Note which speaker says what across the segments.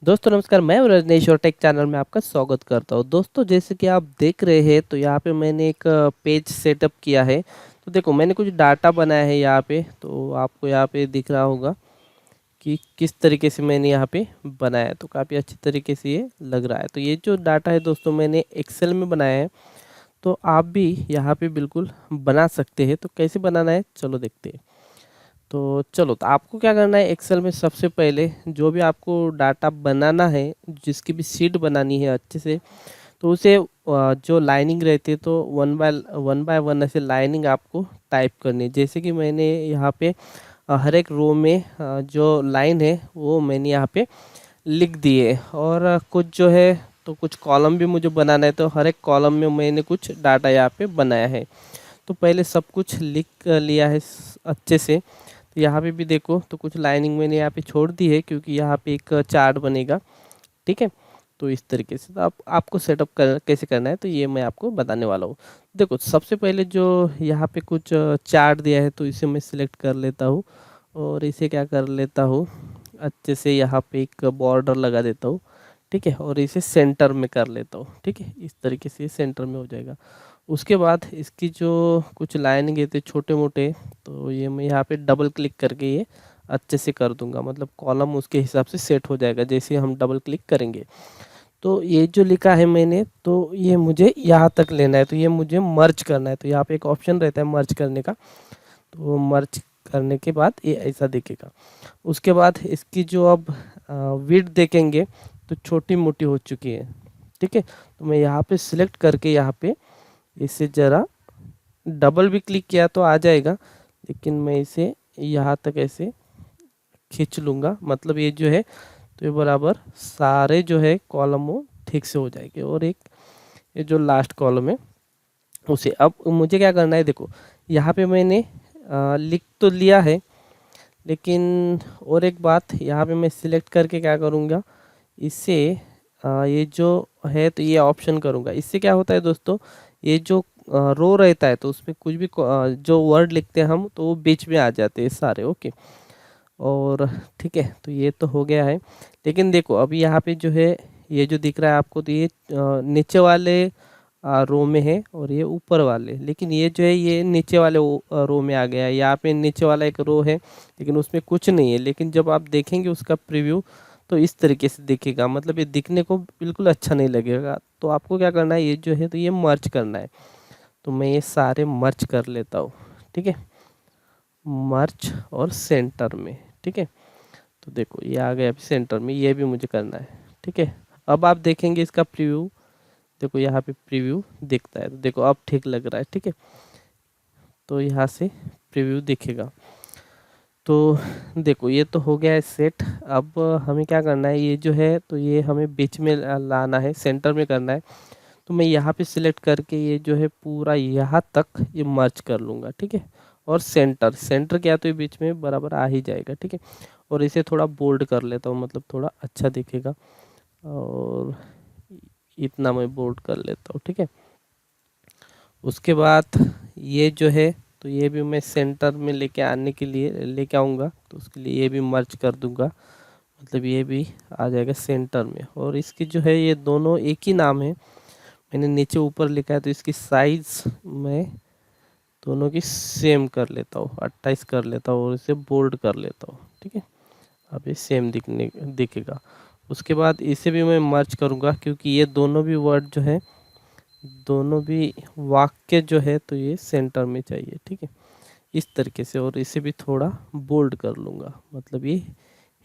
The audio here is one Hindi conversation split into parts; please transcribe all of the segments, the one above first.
Speaker 1: दोस्तों नमस्कार, मैं हूं रजनीश और टेक चैनल में आपका स्वागत करता हूं। दोस्तों जैसे कि आप देख रहे हैं तो यहाँ पे मैंने एक पेज सेटअप किया है। तो देखो मैंने कुछ डाटा बनाया है यहाँ पे, तो आपको यहाँ पे दिख रहा होगा कि किस तरीके से मैंने यहाँ पे बनाया है। तो काफ़ी अच्छी तरीके से ये लग रहा है। तो ये जो डाटा है दोस्तों मैंने एक्सेल में बनाया है, तो आप भी यहाँ पे बिल्कुल बना सकते हैं। तो कैसे बनाना है चलो देखते हैं। तो चलो, तो आपको क्या करना है, एक्सेल में सबसे पहले जो भी आपको डाटा बनाना है, जिसकी भी शीट बनानी है अच्छे से, तो उसे जो लाइनिंग रहती है तो वन बाय वन ऐसे लाइनिंग आपको टाइप करनी है। जैसे कि मैंने यहाँ पे हर एक रो में जो लाइन है वो मैंने यहाँ पे लिख दी है। और कुछ जो है तो कुछ कॉलम भी मुझे बनाना है, तो हर एक कॉलम में मैंने कुछ डाटा यहाँ पे बनाया है। तो पहले सब कुछ लिख लिया है अच्छे से। तो यहाँ पे भी देखो, तो कुछ लाइनिंग मैंने यहाँ पे छोड़ दी है क्योंकि यहाँ पे एक चार्ट बनेगा। ठीक है, तो इस तरीके से तो आपको सेटअप कैसे करना है तो ये मैं आपको बताने वाला हूँ। देखो सबसे पहले जो यहाँ पे कुछ चार्ट दिया है तो इसे मैं सिलेक्ट कर लेता हूँ और इसे क्या कर लेता हूँ, अच्छे से यहाँ पे एक बॉर्डर लगा देता हूँ। ठीक है, और इसे सेंटर में कर लेता हूँ। ठीक है, इस तरीके से सेंटर में हो जाएगा। उसके बाद इसकी जो कुछ लाइन गए थे छोटे मोटे, तो ये मैं यहाँ पे डबल क्लिक करके ये अच्छे से कर दूंगा। मतलब कॉलम उसके हिसाब से सेट हो जाएगा जैसे हम डबल क्लिक करेंगे। तो ये जो लिखा है मैंने, तो ये मुझे यहाँ तक लेना है, तो ये मुझे मर्ज करना है। तो यहाँ पे एक ऑप्शन रहता है मर्ज करने का, तो मर्ज करने के बाद ये ऐसा दिखेगा। उसके बाद इसकी जो अब विड्थ देखेंगे तो छोटी मोटी हो चुकी है। ठीक है, तो मैं यहाँ पे सिलेक्ट करके यहाँ पे इसे ज़रा डबल भी क्लिक किया तो आ जाएगा, लेकिन मैं इसे यहाँ तक ऐसे खींच लूँगा। मतलब ये जो है तो ये बराबर सारे जो है कॉलम वो ठीक से हो जाएंगे। और एक ये जो लास्ट कॉलम है उसे अब मुझे क्या करना है, देखो यहाँ पे मैंने लिख तो लिया है, लेकिन और एक बात यहाँ पे मैं सिलेक्ट करके क्या करूँगा, इसे ये जो है तो ये ऑप्शन करूँगा। इससे क्या होता है दोस्तों, ये जो रो रहता है तो उसमें कुछ भी जो वर्ड लिखते हैं हम तो वो बीच में आ जाते हैं सारे। ओके, और ठीक है, तो ये तो हो गया है। लेकिन देखो अभी यहाँ पे जो है ये जो दिख रहा है आपको, तो ये नीचे वाले रो में है और ये ऊपर वाले, लेकिन ये जो है ये नीचे वाले रो में आ गया है। यहाँ पे नीचे वाला एक रो है लेकिन उसमें कुछ नहीं है, लेकिन जब आप देखेंगे उसका प्रीव्यू तो इस तरीके से दिखेगा। मतलब ये दिखने को बिल्कुल अच्छा नहीं लगेगा। तो आपको क्या करना है, ये जो है तो ये मर्ज करना है। तो मैं ये सारे मर्ज कर लेता हूँ। ठीक है, मर्ज और सेंटर में। ठीक है, तो देखो ये आ गया अभी सेंटर में, ये भी मुझे करना है। ठीक है, अब आप देखेंगे इसका प्रीव्यू, देखो यहाँ पे प्रीव्यू दिखता है, तो देखो अब ठीक लग रहा है। ठीक है, तो यहाँ से प्रीव्यू दिखेगा। तो देखो ये तो हो गया है सेट। अब हमें क्या करना है, ये जो है तो ये हमें बीच में लाना है, सेंटर में करना है। तो मैं यहाँ पे सिलेक्ट करके ये जो है पूरा यहाँ तक ये मर्ज कर लूँगा। ठीक है, और सेंटर सेंटर क्या, तो ये बीच में बराबर आ ही जाएगा। ठीक है, और इसे थोड़ा बोल्ड कर लेता हूँ, मतलब थोड़ा अच्छा दिखेगा। और इतना मैं बोल्ड कर लेता हूँ। ठीक है, उसके बाद ये जो है तो ये भी मैं सेंटर में लेके आने के लिए लेके आऊँगा, तो उसके लिए ये भी मर्ज कर दूँगा। मतलब ये भी आ जाएगा सेंटर में। और इसकी जो है ये दोनों एक ही नाम है, मैंने नीचे ऊपर लिखा है, तो इसकी साइज़ मैं दोनों की सेम कर लेता हूँ, 28 कर लेता हूँ और इसे बोल्ड कर लेता हूँ। ठीक है, अब ये सेम दिखेगा। उसके बाद इसे भी मैं मर्ज करूँगा क्योंकि ये दोनों भी वर्ड जो है, दोनों भी वाक्य जो है तो ये सेंटर में चाहिए। ठीक है, इस तरीके से, और इसे भी थोड़ा बोल्ड कर लूँगा। मतलब ये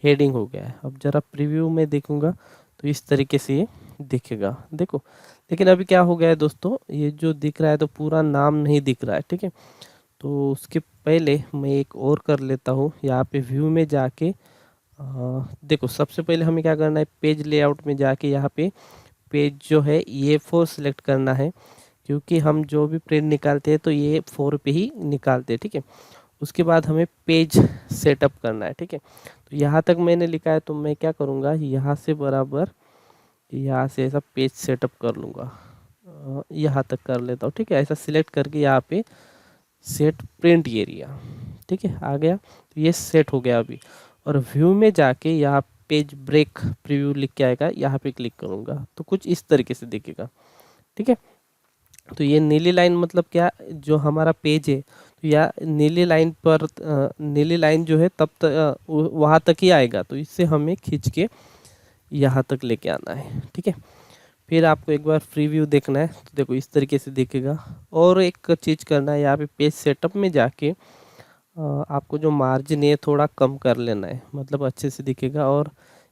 Speaker 1: हेडिंग हो गया है। अब ज़रा प्रीव्यू में देखूँगा तो इस तरीके से ये दिखेगा, देखो। लेकिन अभी क्या हो गया है दोस्तों, ये जो दिख रहा है तो पूरा नाम नहीं दिख रहा है। ठीक है, तो उसके पहले मैं एक और कर लेता हूँ। यहाँ पे व्यू में जाके देखो सबसे पहले हमें क्या करना है, पेज लेआउट में जाके यहाँ पे पेज जो है ये 4 सिलेक्ट करना है, क्योंकि हम जो भी प्रिंट निकालते हैं तो ये 4 पे ही निकालते हैं। ठीक है, उसके बाद हमें पेज सेटअप करना है। ठीक है, तो यहाँ तक मैंने लिखा है, तो मैं क्या करूँगा, यहाँ से बराबर यहाँ से ऐसा पेज सेटअप कर लूँगा। यहाँ तक कर लेता हूँ। ठीक है, ऐसा सिलेक्ट करके यहाँ पे सेट प्रिंट एरिया। ठीक है, आ गया, तो ये सेट हो गया अभी। और व्यू में जाके यहाँ पेज ब्रेक प्रीव्यू लिख के आएगा, यहाँ पे क्लिक करूँगा तो कुछ इस तरीके से दिखेगा। ठीक है, तो ये नीली लाइन मतलब क्या, जो हमारा पेज है तो या नीली लाइन पर नीली लाइन जो है तब तक वहाँ तक ही आएगा, तो इससे हमें खींच के यहाँ तक लेके आना है। ठीक है, फिर आपको एक बार प्रीव्यू देखना है तो देखो इस तरीके से दिखेगा। और एक चीज़ करना है, यहाँ पे पेज सेटअप में जाके आपको जो मार्जिन है थोड़ा कम कर लेना है, मतलब अच्छे से दिखेगा। और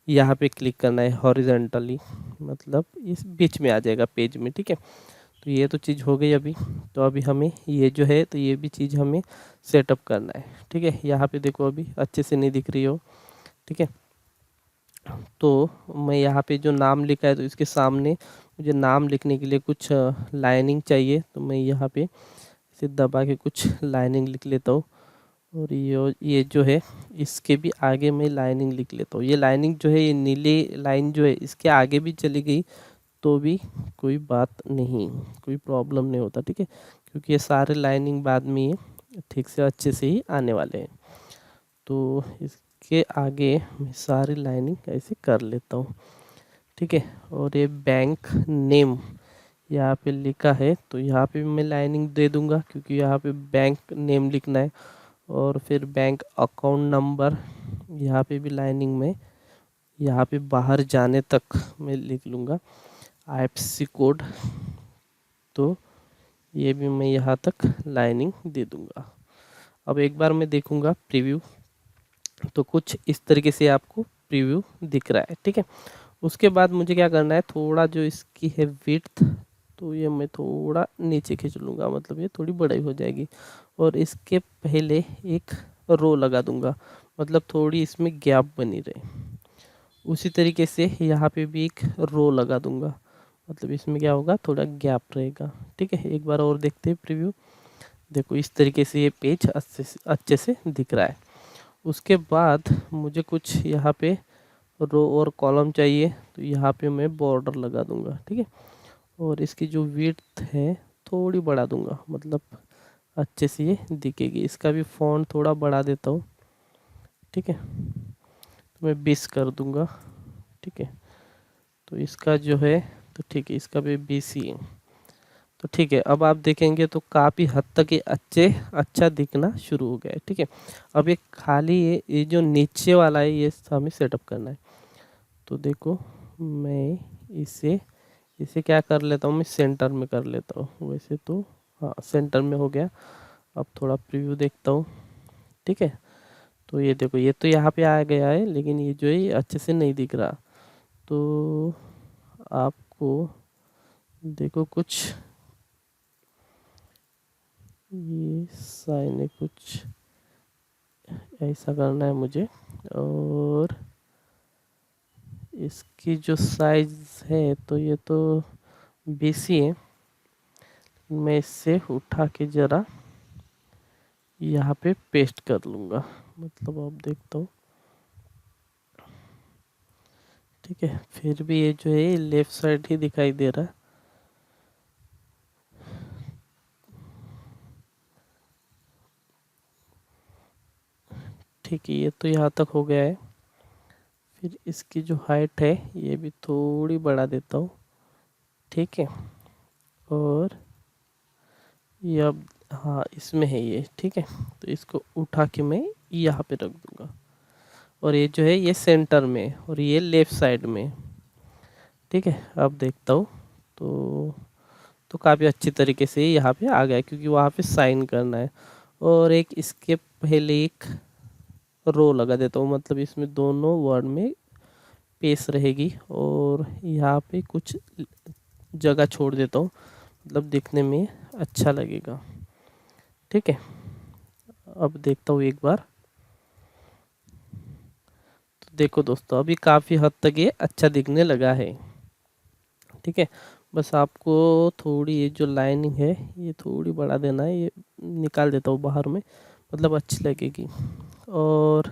Speaker 1: यहाँ पे क्लिक करना है हॉरिजॉन्टली, मतलब इस बीच में आ जाएगा पेज में। ठीक है, तो ये तो चीज़ हो गई अभी। तो अभी हमें ये जो है तो ये भी चीज़ हमें सेटअप करना है। ठीक है, यहाँ पे देखो अभी अच्छे से नहीं दिख रही हो। ठीक है, तो मैं यहाँ पे जो नाम लिखा है तो इसके सामने मुझे नाम लिखने के लिए कुछ लाइनिंग चाहिए, तो मैं यहाँ पे इसे दबा के कुछ लाइनिंग लिख लेता हूँ। और ये जो है इसके भी आगे मैं लाइनिंग लिख लेता हूँ। ये लाइनिंग जो है, ये नीली लाइन जो है इसके आगे भी चली गई तो भी कोई बात नहीं, कोई प्रॉब्लम नहीं होता। ठीक है, क्योंकि ये सारे लाइनिंग बाद में ये ठीक से अच्छे से ही आने वाले हैं। तो इसके आगे मैं सारी लाइनिंग ऐसे कर लेता हूँ। ठीक है, और ये बैंक नेम यहाँ पे लिखा है तो यहाँ पे भी मैं लाइनिंग दे दूँगा, क्योंकि यहाँ पे बैंक नेम लिखना है। और फिर बैंक अकाउंट नंबर यहाँ पे भी लाइनिंग में यहाँ पे बाहर जाने तक मैं लिख लूँगा। IFSC कोड, तो ये भी मैं यहाँ तक लाइनिंग दे दूँगा। अब एक बार मैं देखूँगा प्रीव्यू, तो कुछ इस तरीके से आपको प्रीव्यू दिख रहा है। ठीक है, उसके बाद मुझे क्या करना है, थोड़ा जो इसकी है विड्थ, तो ये मैं थोड़ा नीचे खींच लूँगा, मतलब ये थोड़ी बड़ी हो जाएगी। और इसके पहले एक रो लगा दूँगा, मतलब थोड़ी इसमें गैप बनी रहे। उसी तरीके से यहाँ पे भी एक रो लगा दूँगा, मतलब इसमें क्या होगा, थोड़ा गैप रहेगा। ठीक है, एक बार और देखते हैं प्रीव्यू। देखो इस तरीके से ये पेज अच्छे से दिख रहा है। उसके बाद मुझे कुछ यहाँ पे रो और कॉलम चाहिए, तो यहाँ पे मैं बॉर्डर लगा दूँगा। ठीक है, और इसकी जो विड्थ है थोड़ी बढ़ा दूँगा, मतलब अच्छे से ये दिखेगी। इसका भी फॉन्ट थोड़ा बढ़ा देता हूँ। ठीक है, तो मैं 20 कर दूँगा। ठीक है, तो इसका जो है तो ठीक है, इसका भी 20 ही है। तो ठीक है, अब आप देखेंगे तो काफ़ी हद तक ये अच्छा दिखना शुरू हो गया है। ठीक है, अब ये खाली ये जो नीचे वाला है ये हमें सेटअप करना है। तो देखो मैं इसे इसे क्या कर लेता हूँ, मैं सेंटर में कर लेता हूँ। वैसे तो हाँ सेंटर में हो गया। अब थोड़ा प्रीव्यू देखता हूँ। ठीक है, तो ये देखो ये तो यहाँ पे आ गया है, लेकिन ये जो है ये अच्छे से नहीं दिख रहा। तो आपको देखो कुछ ये साइन है, कुछ ऐसा करना है मुझे। और इसकी जो साइज है तो ये तो 20 ही है। मैं इससे उठा के ज़रा यहाँ पे पेस्ट कर लूँगा, मतलब अब देखता हूँ। ठीक है, फिर भी ये जो है लेफ़्ट साइड ही दिखाई दे रहा है। ठीक है, ये तो यहाँ तक हो गया है। फिर इसकी जो हाइट है ये भी थोड़ी बढ़ा देता हूँ। ठीक है, और ये अब हाँ इसमें है ये। ठीक है, तो इसको उठा के मैं यहाँ पे रख दूँगा। और ये जो है ये सेंटर में और ये लेफ़्ट साइड में। ठीक है, अब देखता हूँ तो काफ़ी अच्छी तरीके से यहाँ पे आ गया, क्योंकि वहाँ पे साइन करना है। और एक इसके पहले एक रो लगा देता हूँ, मतलब इसमें दोनों वर्ड में पेस रहेगी। और यहाँ पे कुछ जगह छोड़ देता हूँ, मतलब दिखने में अच्छा लगेगा। ठीक है, अब देखता हूँ एक बार। तो देखो दोस्तों अभी काफ़ी हद तक ये अच्छा दिखने लगा है। ठीक है, बस आपको थोड़ी ये जो लाइनिंग है ये थोड़ी बढ़ा देना है, ये निकाल देता हूँ बाहर में, मतलब अच्छी लगेगी। और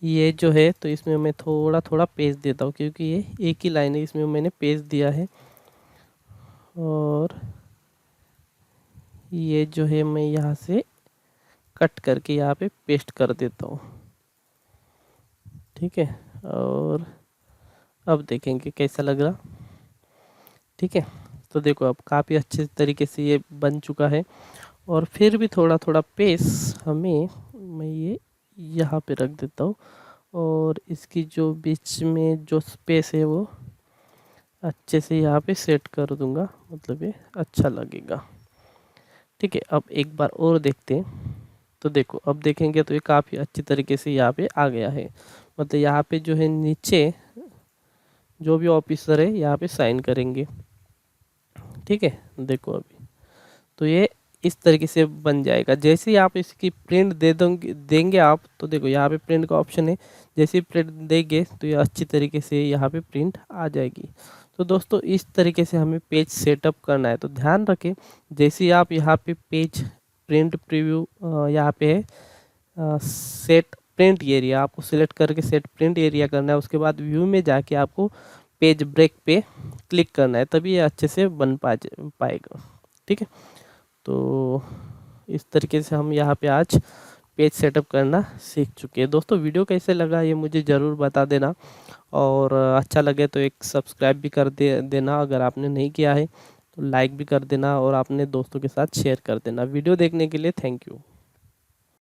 Speaker 1: ये जो है तो इसमें मैं थोड़ा थोड़ा पेज देता हूँ, क्योंकि ये एक ही लाइन है, इसमें मैंने पेज दिया है। और ये जो है मैं यहाँ से कट करके यहाँ पे पेस्ट कर देता हूँ। ठीक है, और अब देखेंगे कैसा लग रहा। ठीक है, तो देखो अब काफ़ी अच्छे तरीके से ये बन चुका है। और फिर भी थोड़ा थोड़ा पेस हमें, मैं ये यहाँ पे रख देता हूँ और इसकी जो बीच में जो स्पेस है वो अच्छे से यहाँ पे सेट कर दूंगा, मतलब ये अच्छा लगेगा। ठीक है, अब एक बार और देखते हैं। तो देखो अब देखेंगे तो ये काफ़ी अच्छी तरीके से यहाँ पे आ गया है। मतलब यहाँ पे जो है नीचे जो भी ऑफिसर है यहाँ पे साइन करेंगे। ठीक है, देखो अभी तो ये इस तरीके से बन जाएगा। जैसे ही आप इसकी प्रिंट देंगे आप, तो देखो यहाँ पे प्रिंट का ऑप्शन है। जैसे ही प्रिंट देंगे तो ये अच्छी तरीके से यहाँ पे प्रिंट आ जाएगी। तो दोस्तों इस तरीके से हमें पेज सेटअप करना है। तो ध्यान रखें, जैसे ही आप यहाँ पे पेज प्रिंट प्रीव्यू यहाँ पे है सेट प्रिंट एरिया, आपको सिलेक्ट करके सेट प्रिंट एरिया करना है। उसके बाद व्यू में जाके आपको पेज ब्रेक पे क्लिक करना है, तभी ये अच्छे से बन पाएगा। ठीक है, तो इस तरीके से हम यहाँ पे आज पेज सेटअप करना सीख चुके हैं। दोस्तों वीडियो कैसे लगा ये मुझे ज़रूर बता देना, और अच्छा लगे तो एक सब्सक्राइब भी कर देना। अगर आपने नहीं किया है तो लाइक भी कर देना और अपने दोस्तों के साथ शेयर कर देना। वीडियो देखने के लिए थैंक यू।